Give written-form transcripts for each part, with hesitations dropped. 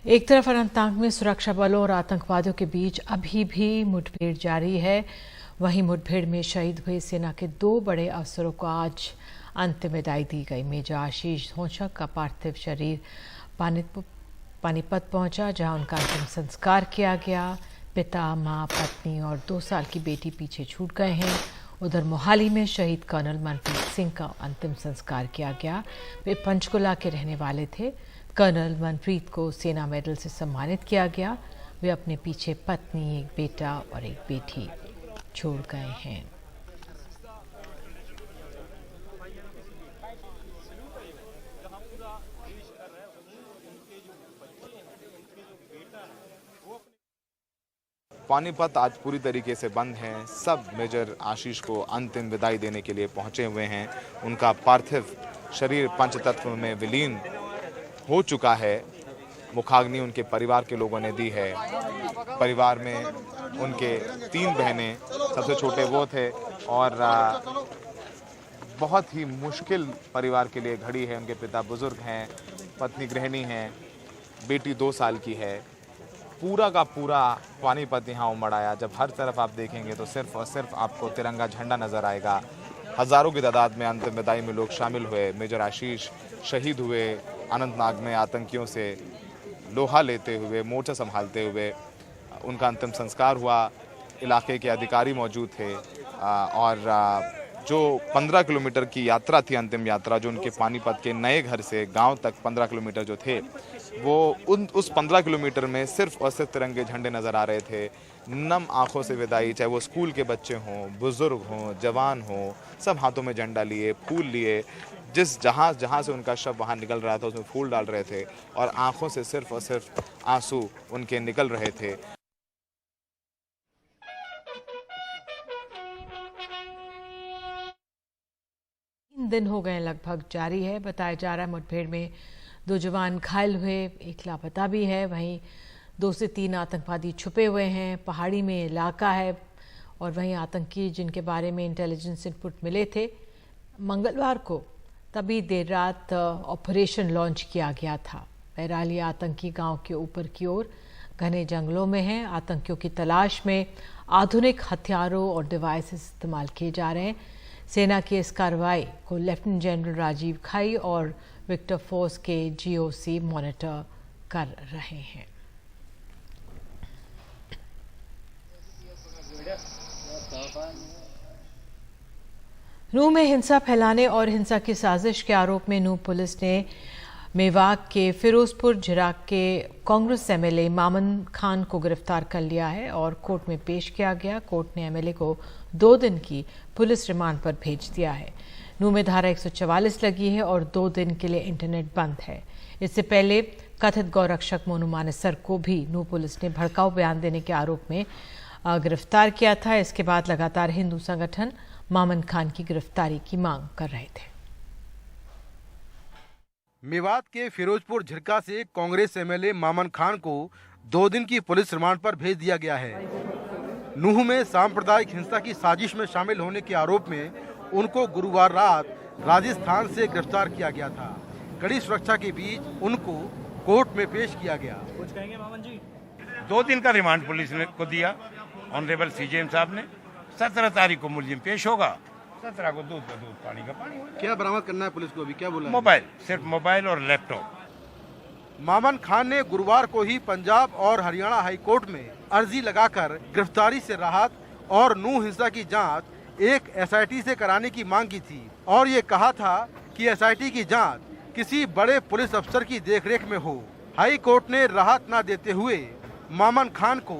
एक तरफ अनंतनाग में सुरक्षा बलों और आतंकवादियों के बीच अभी भी मुठभेड़ जारी है। वहीं मुठभेड़ में शहीद हुए सेना के 2 बड़े अफसरों को आज अंतिम विदाई दी गई। मेजर आशीष धोंचक का पार्थिव शरीर पानीपत पहुंचा, जहां उनका अंतिम संस्कार किया गया। पिता, मां, पत्नी और 2 साल की बेटी पीछे छूट गए हैं। उधर मोहाली में शहीद कर्नल मनप्रीत सिंह का अंतिम संस्कार किया गया। वे पंचकुला के रहने वाले थे। कर्नल मनप्रीत को सेना मेडल से सम्मानित किया गया। वे अपने पीछे पत्नी, एक बेटा और एक बेटी छोड़ गए हैं। पानीपत आज पूरी तरीके से बंद है। सब मेजर आशीष को अंतिम विदाई देने के लिए पहुंचे हुए हैं। उनका पार्थिव शरीर पंचतत्व में विलीन हो चुका है। मुखाग्नि उनके परिवार के लोगों ने दी है। परिवार में उनके 3 बहनें, सबसे छोटे वो थे और बहुत ही मुश्किल परिवार के लिए घड़ी है। उनके पिता बुजुर्ग हैं, पत्नी गृहिणी हैं, बेटी 2 साल की है। पूरा का पूरा पानीपत यहाँ उमड़ आया। जब हर तरफ आप देखेंगे तो सिर्फ और सिर्फ आपको तिरंगा झंडा नजर आएगा। हजारों की तादाद में अंतिम विदाई में लोग शामिल हुए। मेजर आशीष शहीद हुए अनंतनाग में आतंकियों से लोहा लेते हुए, मोर्चा संभालते हुए। उनका अंतिम संस्कार हुआ। इलाके के अधिकारी मौजूद थे और जो 15 किलोमीटर की यात्रा थी, अंतिम यात्रा जो उनके पानीपत के नए घर से गांव तक 15 किलोमीटर जो थे, वो उस 15 किलोमीटर में सिर्फ और सिर्फ तिरंगे झंडे नजर आ रहे थे। नम आंखों से विदाई, चाहे वो स्कूल के बच्चे हों, बुजुर्ग हों, जवान हों, सब हाथों में झंडा लिए, फूल लिए। जहाँ से उनका शव बाहर निकल रहा था उसमें फूल डाल रहे थे और आंखों से सिर्फ और सिर्फ आंसू उनके निकल रहे थे। दिन हो गए लगभग जारी है। बताया जा रहा है मुठभेड़ में 2 जवान घायल हुए, 1 लापता भी है। वहीं 2 से 3 आतंकवादी छुपे हुए हैं। पहाड़ी में इलाका है और वहीं आतंकी जिनके बारे में इंटेलिजेंस इनपुट मिले थे, मंगलवार को तभी देर रात ऑपरेशन लॉन्च किया गया था। बैराली आतंकी गांव के ऊपर की ओर घने जंगलों में हैं। आतंकियों की तलाश में आधुनिक हथियारों और डिवाइसेस इस्तेमाल किए जा रहे हैं। सेना की इस कार्रवाई को लेफ्टिनेंट जनरल राजीव खाई और विक्टर फोर्स के GOC मॉनिटर कर रहे हैं। नूंह में हिंसा फैलाने और हिंसा की साजिश के आरोप में नूंह पुलिस ने मेवात के फिरोजपुर झिराग के कांग्रेस MLA मामन खान को गिरफ्तार कर लिया है और कोर्ट में पेश किया गया। कोर्ट ने MLA को 2 दिन की पुलिस रिमांड पर भेज दिया है। नूंह में धारा 144 लगी है और 2 दिन के लिए इंटरनेट बंद है। इससे पहले कथित गौरक्षक मोनू मानेसर को भी नूंह पुलिस ने भड़काऊ बयान देने के आरोप में गिरफ्तार किया था। इसके बाद लगातार हिंदू संगठन मामन खान की गिरफ्तारी की मांग कर रहे थे। मेवात के फिरोजपुर झिरका से कांग्रेस MLA मामन खान को 2 दिन की पुलिस रिमांड पर भेज दिया गया है। नूंह में सांप्रदायिक हिंसा की साजिश में शामिल होने के आरोप में उनको गुरुवार रात राजस्थान से गिरफ्तार किया गया था। कड़ी सुरक्षा के बीच उनको कोर्ट में पेश किया गया। कुछ कहेंगे मामन जी? 2 दिन का रिमांड पुलिस ने को दिया। ऑनरेबल CJM साहब ने 17 तारीख को मुलजिम पेश होगा। 17 को दूध का दूध, पानी का पानी। क्या बरामद करना है पुलिस को? अभी क्या बोला? मोबाइल, सिर्फ मोबाइल और लैपटॉप। मामन खान ने गुरुवार को ही पंजाब और हरियाणा हाई कोर्ट में अर्जी लगाकर गिरफ्तारी से राहत और नूंह हिंसा की जांच एक SIT से कराने की मांग की थी और ये कहा था कि SIT की जांच किसी बड़े पुलिस अफसर की देखरेख में हो। हाई कोर्ट ने राहत न देते हुए मामन खान को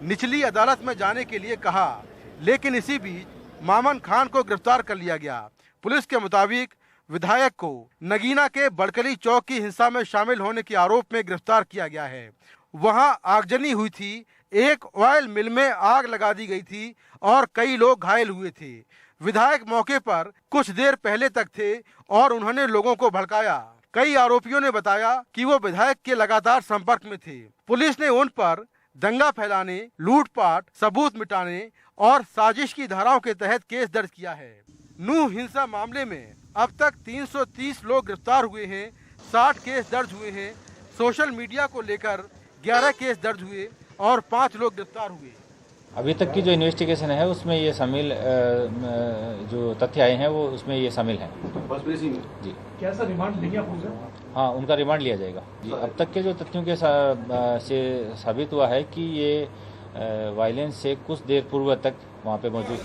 निचली अदालत में जाने के लिए कहा, लेकिन इसी बीच मामन खान को गिरफ्तार कर लिया गया। पुलिस के मुताबिक विधायक को नगीना के बड़कली चौक की हिंसा में शामिल होने के आरोप में गिरफ्तार किया गया है। वहां आगजनी हुई थी, एक ऑयल मिल में आग लगा दी गई थी और कई लोग घायल हुए थे। विधायक मौके पर कुछ देर पहले तक थे और उन्होंने लोगों को भड़काया। कई आरोपियों ने बताया कि वो विधायक के लगातार संपर्क में थे। पुलिस ने उन पर दंगा फैलाने, लूटपाट, सबूत मिटाने और साजिश की धाराओं के तहत केस दर्ज किया है। नूंह हिंसा मामले में अब तक 330 लोग गिरफ्तार हुए हैं, 60 केस दर्ज हुए हैं, सोशल मीडिया को लेकर 11 केस दर्ज हुए और 5 लोग गिरफ्तार हुए। अभी तक की जो इन्वेस्टिगेशन है उसमें ये शामिल जो तथ्य आए हैं वो उसमें ये शामिल हैं। जी क्या सर रिमांड लेंगे आप उनसे? हाँ, उनका रिमांड लिया जाएगा जी। अब तक के जो तथ्यों के से साबित हुआ है कि ये वायलेंस से कुछ देर पूर्व तक वहाँ पे मौजूद।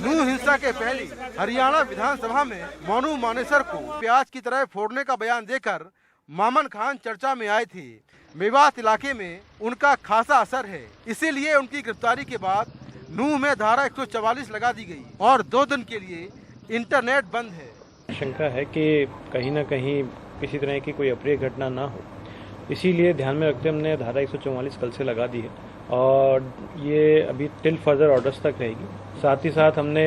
नूह हिंसा के पहले हरियाणा विधानसभा में मोनू मानेसर को प्याज की तरह फोड़ने का बयान देकर मामन खान चर्चा में आए थे। मेवात इलाके में उनका खासा असर है, इसीलिए उनकी गिरफ्तारी के बाद नूह में धारा 144 लगा दी गई और 2 दिन के लिए इंटरनेट बंद है। शंका है कि कहीं न कहीं किसी तरह की कोई अप्रिय घटना ना हो, इसीलिए ध्यान में रखते हमने धारा 144 कल से लगा दी है और ये अभी टिल फर्दर ऑर्डर्स तक रहेगी। साथ ही साथ हमने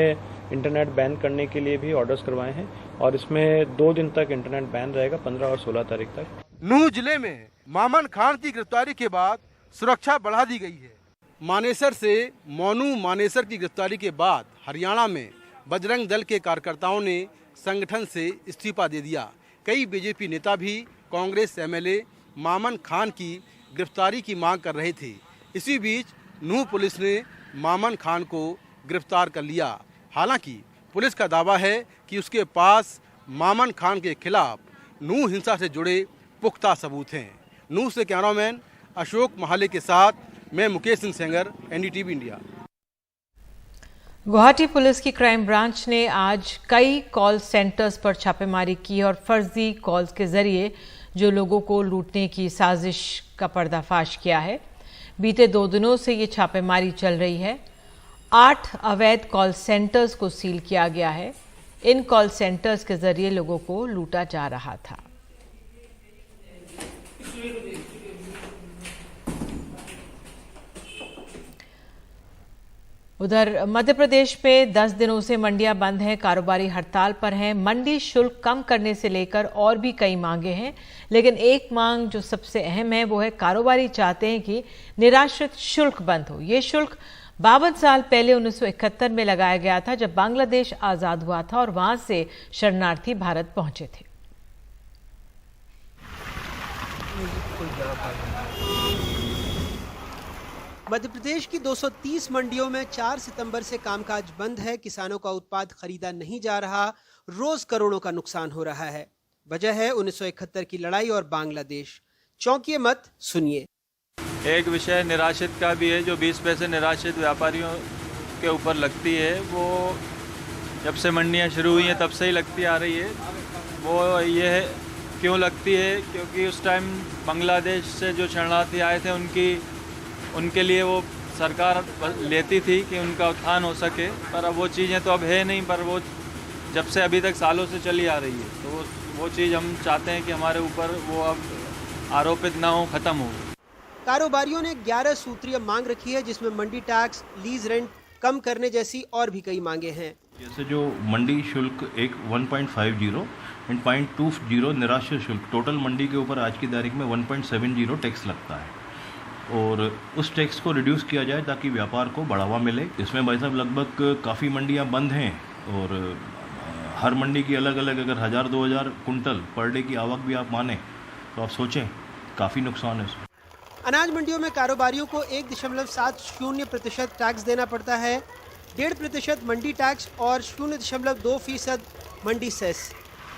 इंटरनेट बैन करने के लिए भी ऑर्डर्स करवाए हैं और इसमें 2 दिन तक इंटरनेट बैन रहेगा, 15 और 16 तारीख तक। नूह जिले में मामन खान की गिरफ्तारी के बाद सुरक्षा बढ़ा दी गई है। मानेसर से मोनू मानेसर की गिरफ्तारी के बाद हरियाणा में बजरंग दल के कार्यकर्ताओं ने संगठन से इस्तीफा दे दिया। कई बीजेपी नेता भी कांग्रेस एमएलए मामन खान की गिरफ्तारी की मांग कर रहे थे। इसी बीच नूह पुलिस ने मामन खान को गिरफ्तार कर लिया। हालांकि पुलिस का दावा है कि उसके पास मामन खान के खिलाफ नूह हिंसा से जुड़े पुख्ता सबूत हैं। नूह से कैमरामैन अशोक महाले के साथ मैं Mukesh Singh Sengar, NDTV India. Guwahati police की क्राइम ब्रांच ने आज कई कॉल सेंटर्स पर छापेमारी की और फर्जी कॉल्स के जरिए जो लोगों को लूटने की साजिश का पर्दाफाश किया है। बीते 2 दिनों से ये छापेमारी चल रही है। 8 अवैध कॉल सेंटर्स को सील किया गया है। इन कॉल सेंटर्स के जरिए लोगों को लूटा जा रहा था। उधर मध्य प्रदेश में 10 दिनों से मंडियां बंद हैं, कारोबारी हड़ताल पर हैं। मंडी शुल्क कम करने से लेकर और भी कई मांगे हैं, लेकिन एक मांग जो सबसे अहम है वो है कारोबारी चाहते हैं कि निराश्रित शुल्क बंद हो। ये शुल्क 52 साल पहले 1971 में लगाया गया था, जब बांग्लादेश आजाद हुआ था और वहां से शरणार्थी भारत पहुंचे थे। मध्य प्रदेश की 230 मंडियों में 4 सितंबर से कामकाज बंद है। किसानों का उत्पाद खरीदा नहीं जा रहा, रोज करोड़ों का नुकसान हो रहा है। वजह है 1971 की लड़ाई और बांग्लादेश। चौंकिए मत, सुनिए। एक विषय निराश्रित का भी है, जो 20 पैसे निराश्रित व्यापारियों के ऊपर लगती है। वो जब से मंडियां शुरू हुई हैं तब से ही लगती आ रही है। वो ये है क्यों लगती है, क्योंकि उस टाइम बांग्लादेश से जो शरणार्थी आए थे उनके लिए वो सरकार लेती थी कि उनका उत्थान हो सके, पर अब वो चीज़ें तो अब है नहीं, पर वो जब से अभी तक सालों से चली आ रही है। तो वो चीज़ हम चाहते हैं कि हमारे ऊपर वो अब आरोपित ना हो, ख़त्म हो। कारोबारियों ने 11 सूत्रीय मांग रखी है, जिसमें मंडी टैक्स, लीज रेंट कम करने जैसी और भी कई मांगे हैं। जैसे जो मंडी शुल्क एक 1.50 एंड 0.20 निराश्रित शुल्क, टोटल मंडी के ऊपर आज की तारीख में 1.70 टैक्स लगता है और उस टैक्स को रिड्यूस किया जाए ताकि व्यापार को बढ़ावा मिले। इसमें भाई साहब लगभग काफ़ी मंडियां बंद हैं और हर मंडी की अलग अलग अगर 1000-2000 कुंटल पर डे की आवक भी आप माने तो आप सोचें काफ़ी नुकसान है इसमें। अनाज मंडियों में कारोबारियों को 1.70% टैक्स देना पड़ता है, 1.5% मंडी टैक्स और 0.2% मंडी सेस।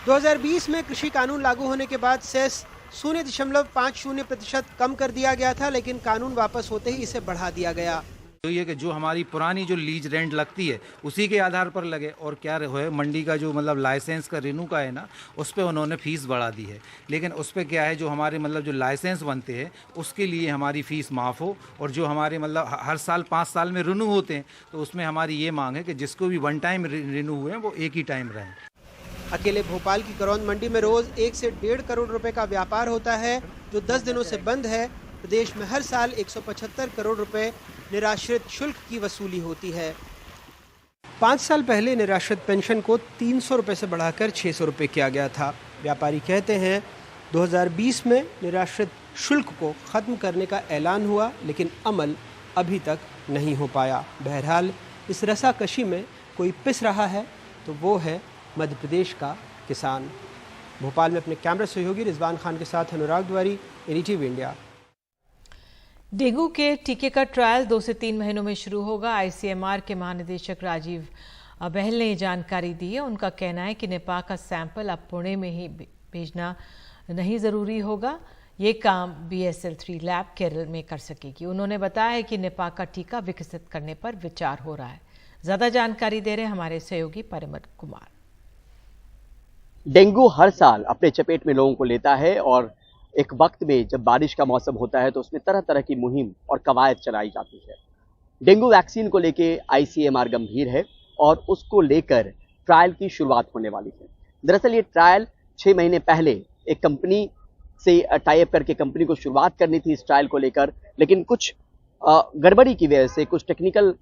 2020 में कृषि कानून लागू होने के बाद सेस 0.50% कम कर दिया गया था, लेकिन कानून वापस होते ही इसे बढ़ा दिया गया। तो ये कि जो हमारी पुरानी जो लीज रेंट लगती है उसी के आधार पर लगे, और क्या है मंडी का जो मतलब लाइसेंस का रिन्यू का है ना, उस पर उन्होंने फीस बढ़ा दी है। लेकिन उस पर क्या है, जो हमारे मतलब जो लाइसेंस बनते हैं उसके लिए हमारी फ़ीस माफ़ हो, और जो हमारे मतलब हर साल 5 साल में रिन्यू होते हैं तो उसमें हमारी ये मांग है कि जिसको भी 1 टाइम रिन्यू हुए हैं वो एक ही टाइम रहें। अकेले भोपाल की करौंद मंडी में रोज 1 से 1.5 करोड़ रुपए का व्यापार होता है, जो 10 दिनों से बंद है। प्रदेश में हर साल 175 करोड़ रुपए निराश्रित शुल्क की वसूली होती है। 5 साल पहले निराश्रित पेंशन को 300 रुपए से बढ़ाकर 600 रुपए किया गया था। व्यापारी कहते हैं 2020 में निराश्रित शुल्क को खत्म करने का ऐलान हुआ, लेकिन अमल अभी तक नहीं हो पाया। बहरहाल इस रसाकशी में कोई पिस रहा है तो वो है मध्य प्रदेश का किसान। भोपाल में अपने कैमरा सहयोगी रिजवान खान के साथ अनुराग द्वारी, NDTV इंडिया। डेंगू के टीके का ट्रायल 2 से 3 महीनों में शुरू होगा। ICMR के महानिदेशक राजीव बहल ने जानकारी दी है। उनका कहना है कि नेपाल का सैंपल अब पुणे में ही भेजना नहीं ज़रूरी होगा। ये काम BSL-3 लैब केरल में कर सकेगी। उन्होंने बताया है कि नेपाल का टीका विकसित करने पर विचार हो रहा है। ज़्यादा जानकारी दे रहे हैं हमारे सहयोगी परिमल कुमार। डेंगू हर साल अपने चपेट में लोगों को लेता है और एक वक्त में जब बारिश का मौसम होता है तो उसमें तरह तरह की मुहिम और कवायद चलाई जाती है। डेंगू वैक्सीन को लेके ICMR गंभीर है और उसको लेकर ट्रायल की शुरुआत होने वाली है। दरअसल ये ट्रायल 6 महीने पहले एक कंपनी से टाई अप करके कंपनी को शुरुआत करनी थी इस ट्रायल को लेकर, लेकिन कुछ गड़बड़ी की वजह से, कुछ टेक्निकल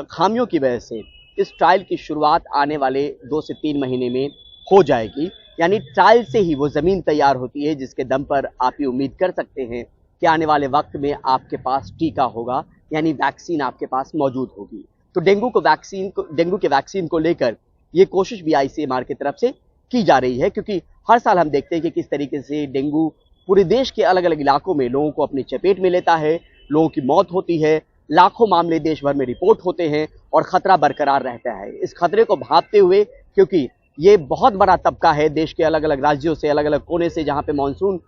खामियों की वजह से इस ट्रायल की शुरुआत आने वाले 2 से 3 महीने में हो जाएगी। यानी ट्रायल से ही वो ज़मीन तैयार होती है जिसके दम पर आप ये उम्मीद कर सकते हैं कि आने वाले वक्त में आपके पास टीका होगा, यानी वैक्सीन आपके पास मौजूद होगी। तो डेंगू के वैक्सीन को लेकर ये कोशिश भी ICMR की तरफ से की जा रही है, क्योंकि हर साल हम देखते हैं कि किस तरीके से डेंगू पूरे देश के अलग अलग इलाकों में लोगों को अपनी चपेट में लेता है, लोगों की मौत होती है, लाखों मामले देश भर में रिपोर्ट होते हैं और खतरा बरकरार रहता है। इस खतरे को भांपते हुए, क्योंकि ये बहुत बड़ा तबका है देश के अलग अलग राज्यों से, अलग अलग कोने से, जहाँ पे मानसून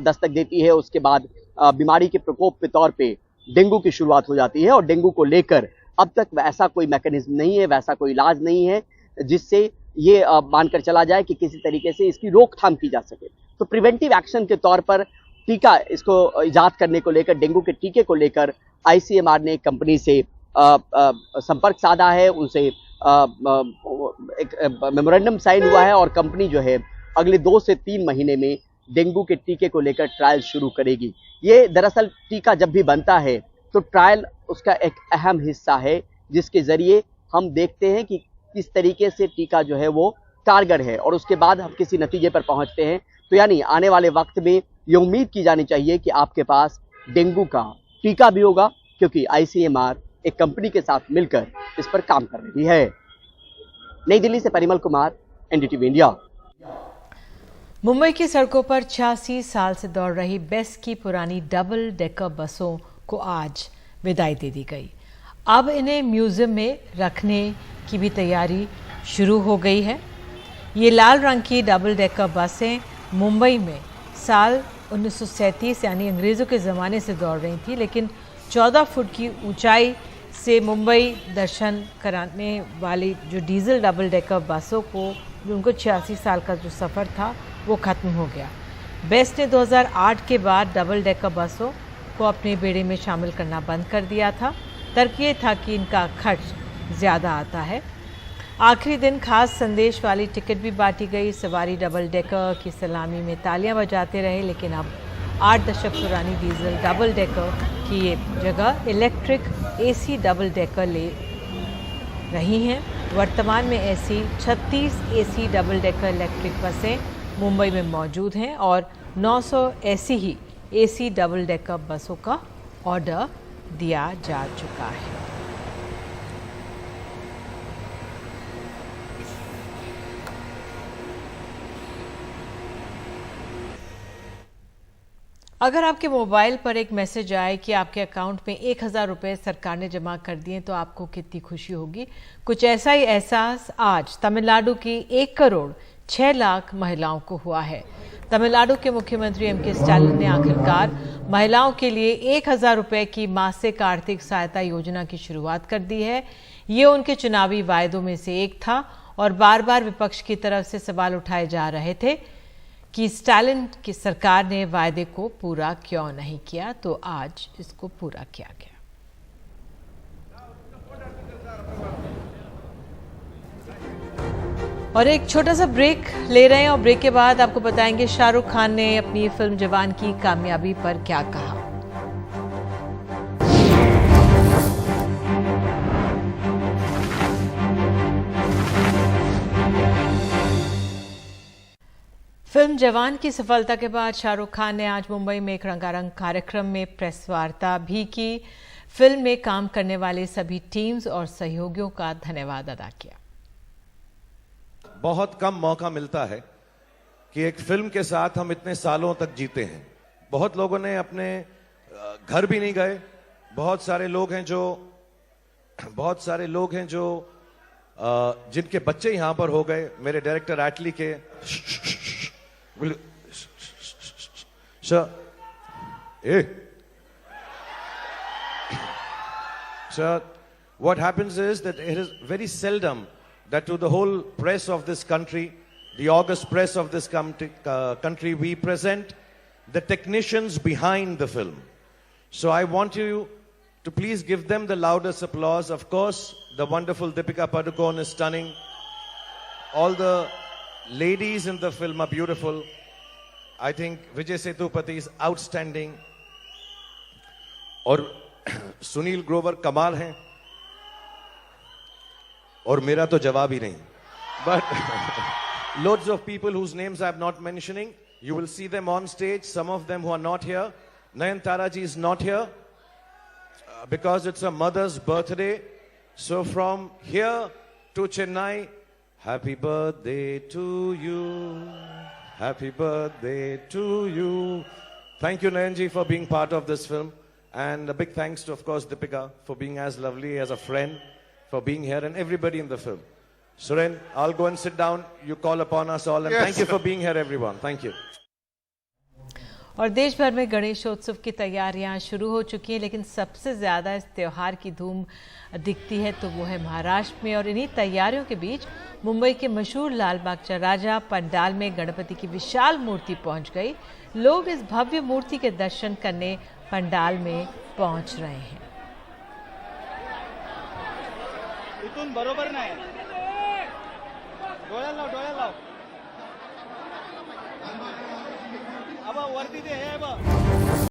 दस्तक देती है, उसके बाद बीमारी के प्रकोप के तौर पे डेंगू की शुरुआत हो जाती है। और डेंगू को लेकर अब तक वैसा कोई मैकेनिज्म नहीं है, वैसा कोई इलाज नहीं है जिससे ये मानकर चला जाए कि किसी तरीके से इसकी रोकथाम की जा सके। तो प्रिवेंटिव एक्शन के तौर पर टीका, इसको इजाद करने को लेकर, डेंगू के टीके को लेकर ICMR ने कंपनी से संपर्क साधा है, उनसे एक मेमोरेंडम साइन हुआ है और कंपनी जो है अगले 2 से 3 महीने में डेंगू के टीके को लेकर ट्रायल शुरू करेगी। ये दरअसल टीका जब भी बनता है तो ट्रायल उसका एक अहम हिस्सा है, जिसके जरिए हम देखते हैं कि किस तरीके से टीका जो है वो कारगर है और उसके बाद हम किसी नतीजे पर पहुंचते हैं। तो यानी आने वाले वक्त में ये उम्मीद की जानी चाहिए कि आपके पास डेंगू का टीका भी होगा, क्योंकि ICMR एक कंपनी के साथ मिलकर इस पर काम कर रही है। नई दिल्ली से परिमल कुमार, NDTV इंडिया। मुंबई की सड़कों पर 86 साल से दौड़ रही बेस्ट की पुरानी डबल डेकर बसों को आज विदाई दे दी गई। अब इन्हें म्यूजियम में रखने की भी तैयारी शुरू हो गई है। ये लाल रंग की डबल डेकर बसें मुंबई में साल 1937 यानी अंग्रेज़ों के ज़माने से दौड़ रही थी, लेकिन 14 फुट की ऊंचाई से मुंबई दर्शन कराने वाली जो डीजल डबल डेकर बसों को, उनको 86 साल का जो सफ़र था वो ख़त्म हो गया। बेस्ट ने 2008 के बाद डबल डेकर बसों को अपने बेड़े में शामिल करना बंद कर दिया था। तर्क ये था कि इनका खर्च ज़्यादा आता है। आखिरी दिन खास संदेश वाली टिकट भी बांटी गई। सवारी डबल डेकर की सलामी में तालियां बजाते रहे, लेकिन अब 8 दशक पुरानी डीजल डबल डेकर की ये जगह इलेक्ट्रिक AC डबल डेकर ले रही हैं। वर्तमान में ऐसी 36 AC डबल डेकर इलेक्ट्रिक बसें मुंबई में मौजूद हैं और 900 ऐसी ही AC डबल डेकर बसों का ऑर्डर दिया जा चुका है। अगर आपके मोबाइल पर एक मैसेज आए कि आपके अकाउंट में 1000 रुपये सरकार ने जमा कर दिए तो आपको कितनी खुशी होगी। कुछ ऐसा ही एहसास आज तमिलनाडु की 1 करोड़ 6 लाख महिलाओं को हुआ है। तमिलनाडु के मुख्यमंत्री MK स्टालिन ने आखिरकार महिलाओं के लिए 1000 रुपये की मासिक आर्थिक सहायता योजना की शुरुआत कर दी है। ये उनके चुनावी वायदों में से एक था और बार बार विपक्ष की तरफ से सवाल उठाए जा रहे थे कि स्टालिन की सरकार ने वायदे को पूरा क्यों नहीं किया, तो आज इसको पूरा किया गया। और एक छोटा सा ब्रेक ले रहे हैं और ब्रेक के बाद आपको बताएंगे शाहरुख खान ने अपनी फिल्म जवान की कामयाबी पर क्या कहा। फिल्म जवान की सफलता के बाद शाहरुख खान ने आज मुंबई में एक रंगारंग कार्यक्रम में प्रेस वार्ता भी की। फिल्म में काम करने वाले सभी टीम्स और सहयोगियों का धन्यवाद अदा किया। बहुत कम मौका मिलता है कि एक फिल्म के साथ हम इतने सालों तक जीते हैं। बहुत लोगों ने अपने घर भी नहीं गए, बहुत सारे लोग हैं जो जिनके बच्चे यहां पर हो गए। मेरे डायरेक्टर एटली के Sir, what happens is that it is very seldom that to the whole press of this country, the august press of this country, we present the technicians behind the film. So I want you to please give them the loudest applause. Of course, the wonderful Deepika Padukone is stunning. All the ladies in the film are beautiful. I think Vijay Sethupathi is outstanding. और सुनील ग्रोवर कमाल हैं, और मेरा तो जवाब ही नहीं. But loads of people whose names I am not mentioning, you will see them on stage. Some of them who are not here. Nayantara ji is not here because it's a mother's birthday. So from here to Chennai, happy birthday to you. Happy birthday to you. Thank you, Nayanji, for being part of this film. And a big thanks to, of course, Deepika for being as lovely as a friend, for being here, and everybody in the film. Suren, I'll go and sit down. You call upon us all, and Yes. thank you for being here, everyone. Thank you. और देश भर में गणेशोत्सव की तैयारियां शुरू हो चुकी हैं, लेकिन सबसे ज़्यादा इस त्यौहार की धूम दिखती है तो वो है महाराष्ट्र में। और इन्हीं तैयारियों के बीच मुंबई के मशहूर लाल बाग चौराहा पंडाल में गणपति की विशाल मूर्ति पहुंच गई। लोग इस भव्य मूर्ति के दर्शन करने पंडाल में पहुंच रहे हैं। इथून बरोबर नाही, डोळ्याला लाव अब वरती ते हे बघ।